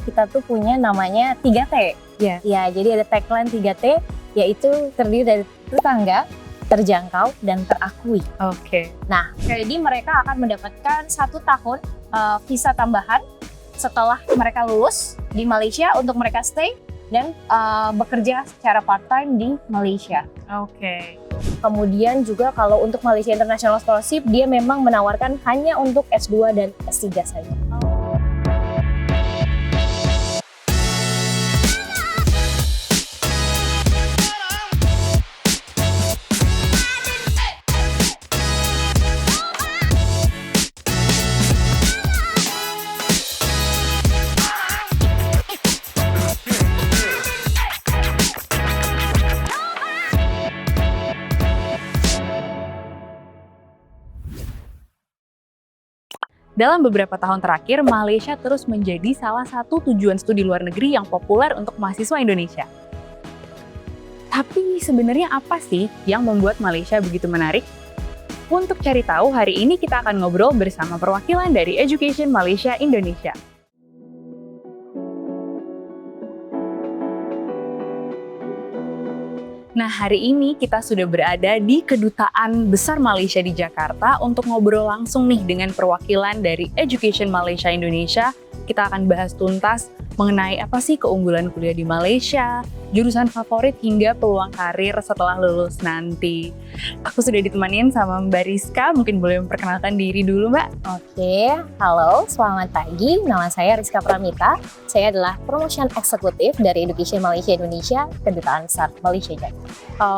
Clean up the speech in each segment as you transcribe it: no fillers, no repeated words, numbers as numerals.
kita tuh punya namanya 3T. Ya. Ya, jadi ada tagline 3T, yaitu terdiri dari tetangga, terjangkau, dan terakui. Oke. Nah, jadi mereka akan mendapatkan 1 tahun visa tambahan setelah mereka lulus di Malaysia untuk mereka stay dan bekerja secara part-time di Malaysia. Oke. Kemudian juga kalau untuk Malaysia International Scholarship, dia memang menawarkan hanya untuk S2 dan S3 saja. Dalam beberapa tahun terakhir, Malaysia terus menjadi salah satu tujuan studi luar negeri yang populer untuk mahasiswa Indonesia. Tapi sebenarnya apa sih yang membuat Malaysia begitu menarik? Untuk cari tahu, hari ini kita akan ngobrol bersama perwakilan dari Education Malaysia Indonesia. Nah, hari ini kita sudah berada di Kedutaan Besar Malaysia di Jakarta untuk ngobrol langsung nih dengan perwakilan dari Education Malaysia Indonesia. Kita akan bahas tuntas mengenai apa sih keunggulan kuliah di Malaysia, jurusan favorit hingga peluang karir setelah lulus nanti. Aku sudah ditemanin sama Mbak Rizka, mungkin boleh memperkenalkan diri dulu, Mbak. Oke, halo, selamat pagi. Nama saya Rizka Pramita. Saya adalah Promotion Eksekutif dari Education Malaysia Indonesia, Kedutaan Besar Malaysia Jakarta.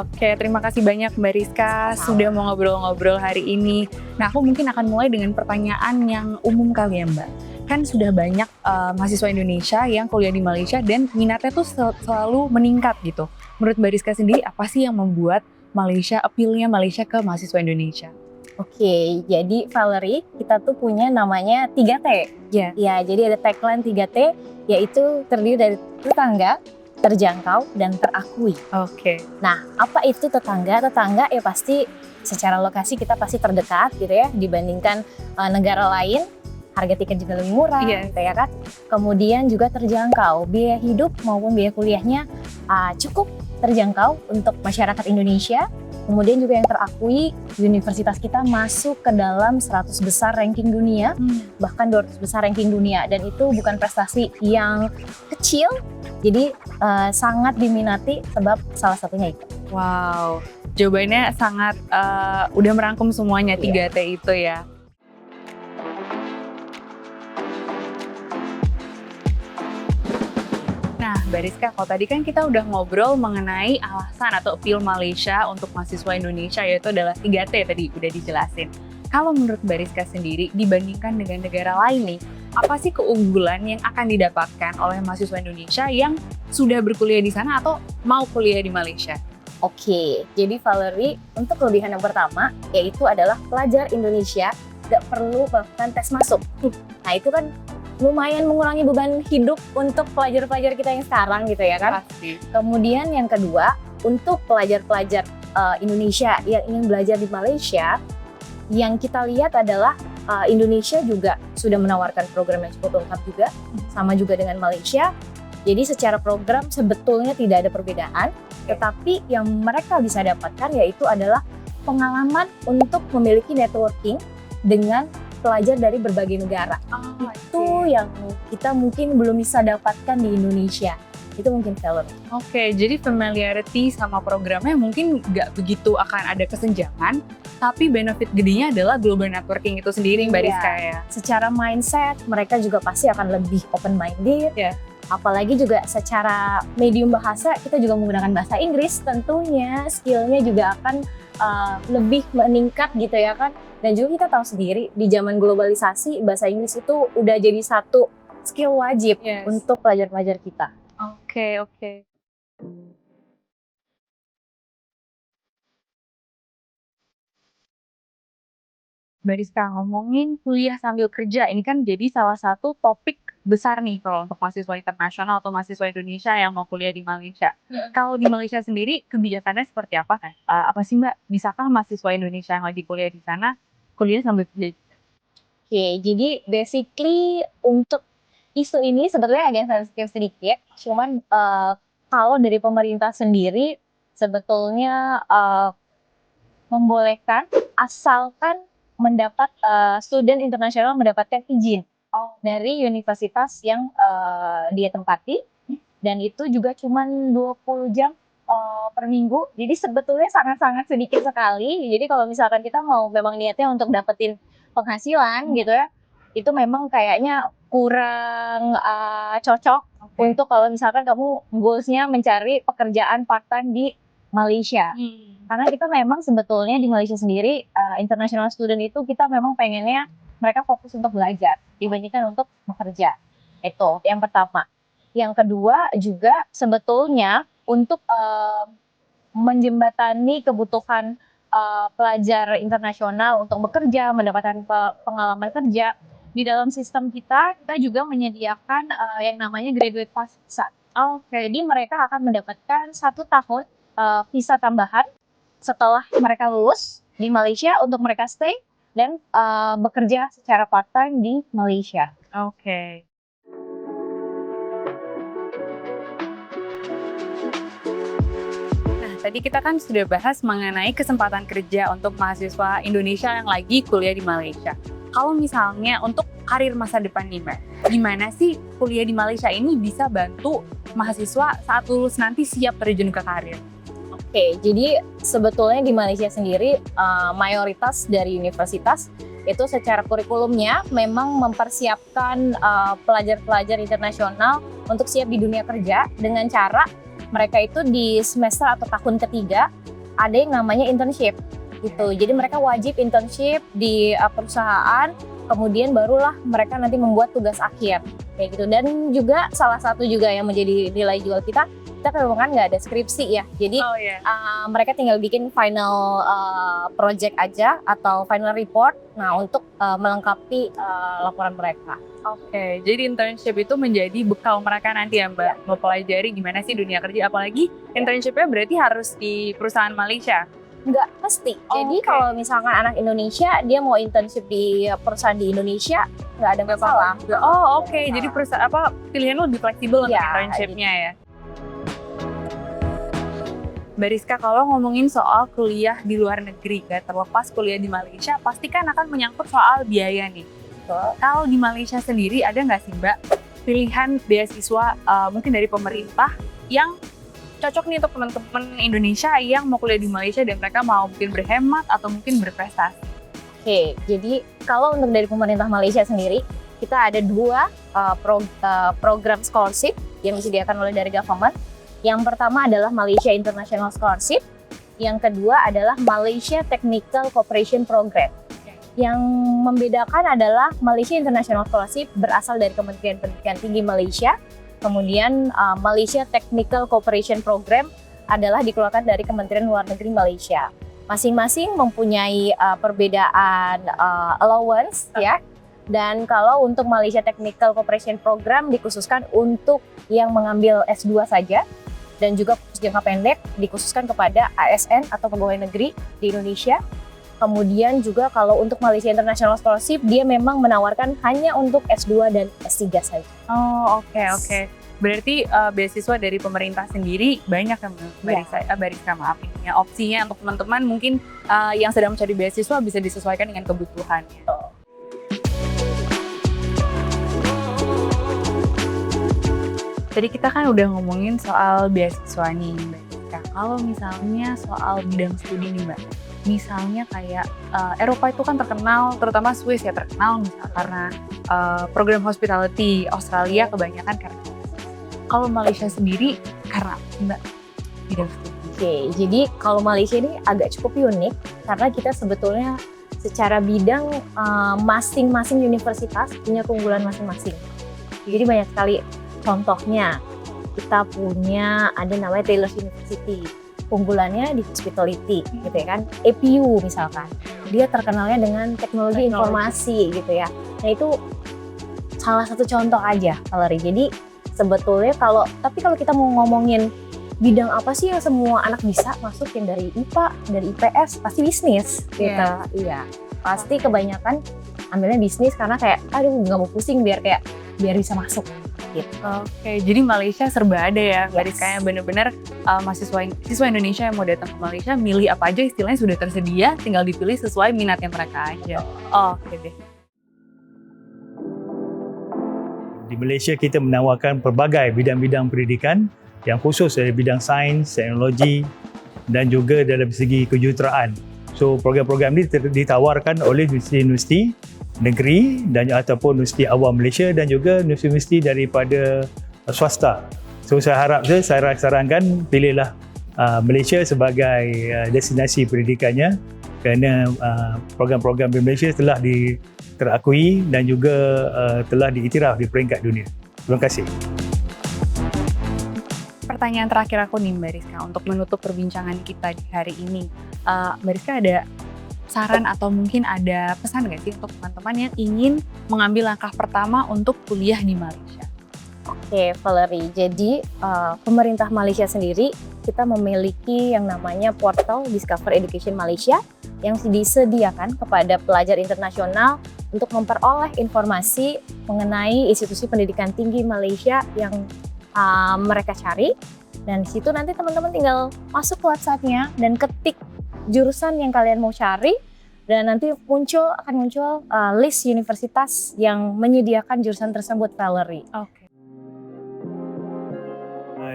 Oke, terima kasih banyak Mbak Rizka sudah mau ngobrol-ngobrol hari ini. Nah, aku mungkin akan mulai dengan pertanyaan yang umum kali ya, Mbak. Kan sudah banyak mahasiswa Indonesia yang kuliah di Malaysia dan minatnya tuh selalu meningkat gitu. Menurut Mbak Rizka sendiri, apa sih yang membuat Malaysia, appeal-nya Malaysia ke mahasiswa Indonesia? Oke, jadi Valerie, kita tuh punya namanya 3T. Ya. Ya, jadi ada tagline 3T, yaitu terdiri dari tetangga, terjangkau, dan terakui. Oke. Nah, apa itu tetangga? Tetangga ya pasti secara lokasi kita pasti terdekat gitu ya, dibandingkan negara lain. Harga tiket juga lebih murah, gitu ya kan. Kemudian juga terjangkau, biaya hidup maupun biaya kuliahnya cukup terjangkau untuk masyarakat Indonesia. Kemudian juga yang terakui, universitas kita masuk ke dalam 100 besar ranking dunia, bahkan 200 besar ranking dunia. Dan itu bukan prestasi yang kecil, jadi sangat diminati sebab salah satunya itu. Wow, jawabannya sangat udah merangkum semuanya 3T itu ya. Nah, Mbak Rizka, kalau tadi kan kita udah ngobrol mengenai alasan atau appeal Malaysia untuk mahasiswa Indonesia, yaitu adalah 3T tadi udah dijelasin. Kalau menurut Mbak Rizka sendiri, dibandingkan dengan negara lain nih, apa sih keunggulan yang akan didapatkan oleh mahasiswa Indonesia yang sudah berkuliah di sana atau mau kuliah di Malaysia? Oke, jadi Valerie, untuk kelebihan yang pertama, yaitu adalah pelajar Indonesia gak perlu melakukan tes masuk. Nah, itu kan lumayan mengurangi beban hidup untuk pelajar-pelajar kita yang sekarang gitu ya kan. Pasti. Kemudian yang kedua, untuk pelajar-pelajar Indonesia yang ingin belajar di Malaysia, yang kita lihat adalah Indonesia juga sudah menawarkan program yang cukup lengkap juga, sama juga dengan Malaysia. Jadi secara program sebetulnya tidak ada perbedaan, tetapi yang mereka bisa dapatkan yaitu adalah pengalaman untuk memiliki networking dengan pelajar dari berbagai negara. Itu yang kita mungkin belum bisa dapatkan di Indonesia. Itu mungkin Valerie. Oke, jadi familiarity sama programnya mungkin nggak begitu akan ada kesenjangan, tapi benefit gedenya adalah global networking itu sendiri, Mbak Rizka ya. Secara mindset, mereka juga pasti akan lebih open-minded. Apalagi juga secara medium bahasa, kita juga menggunakan bahasa Inggris, tentunya skillnya juga akan lebih meningkat gitu ya kan. Dan juga kita tahu sendiri, di zaman globalisasi, bahasa Inggris itu udah jadi satu skill wajib untuk pelajar-pelajar kita. Oke. Mbak Rizka, ngomongin kuliah sambil kerja, ini kan jadi salah satu topik besar nih kalau untuk mahasiswa internasional atau mahasiswa Indonesia yang mau kuliah di Malaysia. Kalau di Malaysia sendiri, kebijakannya seperti apa kan? Apa sih Mbak, bisakah mahasiswa Indonesia yang lagi kuliah di sana, kuliah sambil kerja? Oke, jadi basically untuk isu ini sebetulnya agak sensitif sedikit, cuman kalau dari pemerintah sendiri sebetulnya membolehkan asalkan mendapat student internasional mendapatkan izin dari universitas yang dia tempati, dan itu juga cuma 20 jam per minggu. Jadi sebetulnya sangat-sangat sedikit sekali. Jadi kalau misalkan kita mau memang niatnya untuk dapetin penghasilan gitu ya, itu memang kayaknya kurang cocok untuk kalau misalkan kamu goals-nya mencari pekerjaan part-time di Malaysia. Karena kita memang sebetulnya di Malaysia sendiri, international student itu kita memang pengennya mereka fokus untuk belajar dibandingkan untuk bekerja. Itu yang pertama. Yang kedua juga sebetulnya untuk menjembatani kebutuhan pelajar internasional untuk bekerja, mendapatkan pengalaman kerja, di dalam sistem kita juga menyediakan yang namanya graduate pass visa. Jadi mereka akan mendapatkan 1 tahun visa tambahan setelah mereka lulus di Malaysia untuk mereka stay dan bekerja secara part-time di Malaysia. Oke. Nah, tadi kita kan sudah bahas mengenai kesempatan kerja untuk mahasiswa Indonesia yang lagi kuliah di Malaysia. Kalau misalnya untuk karir masa depan nih Mbak, gimana sih kuliah di Malaysia ini bisa bantu mahasiswa saat lulus nanti siap terjun ke karir? Oke, jadi sebetulnya di Malaysia sendiri mayoritas dari universitas itu secara kurikulumnya memang mempersiapkan pelajar-pelajar internasional untuk siap di dunia kerja dengan cara mereka itu di semester atau tahun ketiga ada yang namanya internship gitu. Jadi mereka wajib internship di perusahaan, kemudian barulah mereka nanti membuat tugas akhir kayak gitu. Dan juga salah satu juga yang menjadi nilai jual kita kan nggak ada skripsi ya, jadi mereka tinggal bikin final project aja atau final report, nah untuk melengkapi laporan mereka. Oke, jadi internship itu menjadi bekal mereka nanti ya Mbak, mempelajari gimana sih dunia kerja, apalagi internshipnya berarti harus di perusahaan Malaysia? Nggak mesti. Jadi kalau misalkan anak Indonesia dia mau internship di perusahaan di Indonesia nggak ada masalah. Jadi perusahaan pilihan lebih fleksibel untuk internshipnya ya. Mbak Rizka, kalau ngomongin soal kuliah di luar negeri, gak terlepas kuliah di Malaysia, pasti kan akan menyangkut soal biaya nih. Kalau di Malaysia sendiri ada nggak sih Mbak pilihan beasiswa mungkin dari pemerintah yang cocok nih untuk teman-teman Indonesia yang mau kuliah di Malaysia dan mereka mau mungkin berhemat atau mungkin berprestasi? Oke, jadi kalau untuk dari pemerintah Malaysia sendiri, kita ada 2 program scholarship yang disediakan oleh dari government. Yang pertama adalah Malaysia International Scholarship, yang kedua adalah Malaysia Technical Cooperation Program. Yang membedakan adalah Malaysia International Scholarship berasal dari Kementerian Pendidikan Tinggi Malaysia, kemudian Malaysia Technical Cooperation Program adalah dikeluarkan dari Kementerian Luar Negeri Malaysia. Masing-masing mempunyai perbedaan allowance ya. Dan kalau untuk Malaysia Technical Cooperation Program dikhususkan untuk yang mengambil S2 saja, dan juga khusus jangka pendek dikhususkan kepada ASN atau pegawai negeri di Indonesia. Kemudian juga kalau untuk Malaysia International Scholarship, dia memang menawarkan hanya untuk S2 dan S3 saja. Oke. Berarti beasiswa dari pemerintah sendiri banyak ya Mbak Rizka, maaf ya. Opsinya untuk teman-teman mungkin yang sedang mencari beasiswa bisa disesuaikan dengan kebutuhannya. Tadi kita kan udah ngomongin soal beasiswa nih Mbak Rizka. Kalau misalnya soal bidang studi nih Mbak, misalnya kayak Eropa itu kan terkenal, terutama Swiss ya terkenal misalnya karena program hospitality, Australia kebanyakan karena. Kalau Malaysia sendiri karena Mbak bidang studi. Oke, jadi kalau Malaysia ini agak cukup unik karena kita sebetulnya secara bidang masing-masing universitas punya keunggulan masing-masing. Jadi banyak sekali. Contohnya, kita punya ada namanya Taylor's University. Keunggulannya di hospitality, gitu ya kan. APU misalkan, dia terkenalnya dengan teknologi informasi, gitu ya. Nah itu salah satu contoh aja, Valerie. Jadi sebetulnya kalau kita mau ngomongin bidang apa sih yang semua anak bisa masuk, yang dari IPA, dari IPS, pasti bisnis, gitu. Iya, pasti kebanyakan ambilnya bisnis karena kayak, aduh nggak mau pusing biar kayak biar bisa masuk gitu. Oke, jadi Malaysia serba ada ya, Mbak Yes. Rizka, ya bener-bener siswa Indonesia yang mau datang ke Malaysia, milih apa aja istilahnya sudah tersedia, tinggal dipilih sesuai minatnya mereka aja. Oke deh. Di Malaysia kita menawarkan pelbagai bidang-bidang pendidikan yang khusus dari bidang sains, teknologi dan juga dalam segi kejuruteraan. So program-program ini ditawarkan oleh universiti negeri dan ataupun universiti awam Malaysia dan juga universiti daripada swasta. So saya sarankan pilihlah Malaysia sebagai destinasi pendidikannya kerana program-program di Malaysia telah terakui dan juga telah diiktiraf di peringkat dunia. Terima kasih. Pertanyaan terakhir aku nih Mbak Rizka, untuk menutup perbincangan kita di hari ini. Mbak Rizka ada saran atau mungkin ada pesan nggak sih untuk teman-teman yang ingin mengambil langkah pertama untuk kuliah di Malaysia? Oke, Valerie. Jadi pemerintah Malaysia sendiri kita memiliki yang namanya portal Discover Education Malaysia yang disediakan kepada pelajar internasional untuk memperoleh informasi mengenai institusi pendidikan tinggi Malaysia yang mereka cari. Dan di situ nanti teman-teman tinggal masuk ke websitenya dan ketik jurusan yang kalian mau cari, dan nanti akan muncul list universitas yang menyediakan jurusan tersebut, Valerie. Oke.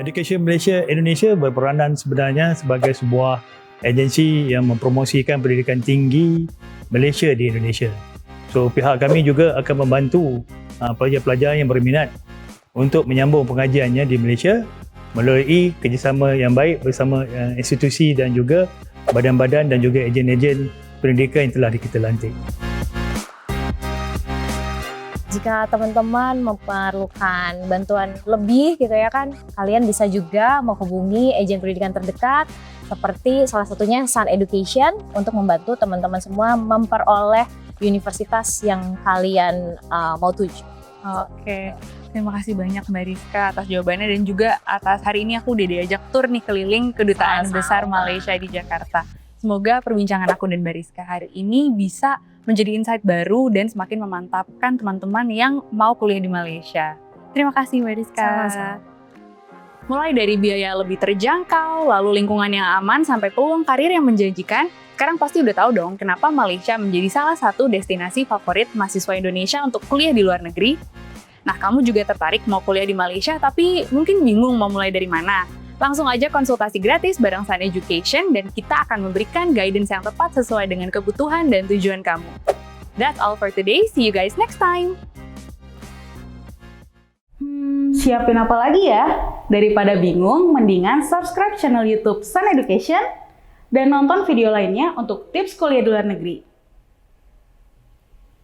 Education Malaysia Indonesia berperanan sebenarnya sebagai sebuah agensi yang mempromosikan pendidikan tinggi Malaysia di Indonesia. So pihak kami juga akan membantu pelajar-pelajar yang berminat untuk menyambung pengajiannya di Malaysia melalui kerjasama yang baik bersama institusi dan juga badan-badan dan juga ejen-ejen pendidikan yang telah kita lantik. Jika teman-teman memerlukan bantuan lebih gitu ya kan, kalian bisa juga menghubungi ejen pendidikan terdekat seperti salah satunya Sun Education untuk membantu teman-teman semua memperoleh universitas yang kalian mau tuju. Oke. Terima kasih banyak Mbak Rizka atas jawabannya dan juga atas hari ini aku udah diajak tur nih keliling Kedutaan Sama-sama. Besar Malaysia di Jakarta. Semoga perbincangan aku dan Mbak Rizka hari ini bisa menjadi insight baru dan semakin memantapkan teman-teman yang mau kuliah di Malaysia. Terima kasih Mbak Rizka. Sama-sama. Mulai dari biaya lebih terjangkau, lalu lingkungan yang aman, sampai peluang karir yang menjanjikan, sekarang pasti udah tahu dong kenapa Malaysia menjadi salah satu destinasi favorit mahasiswa Indonesia untuk kuliah di luar negeri. Nah, kamu juga tertarik mau kuliah di Malaysia tapi mungkin bingung mau mulai dari mana? Langsung aja konsultasi gratis bareng Sun Education dan kita akan memberikan guidance yang tepat sesuai dengan kebutuhan dan tujuan kamu. That's all for today. See you guys next time. Siapin apa lagi ya? Daripada bingung, mendingan subscribe channel YouTube Sun Education dan nonton video lainnya untuk tips kuliah di luar negeri.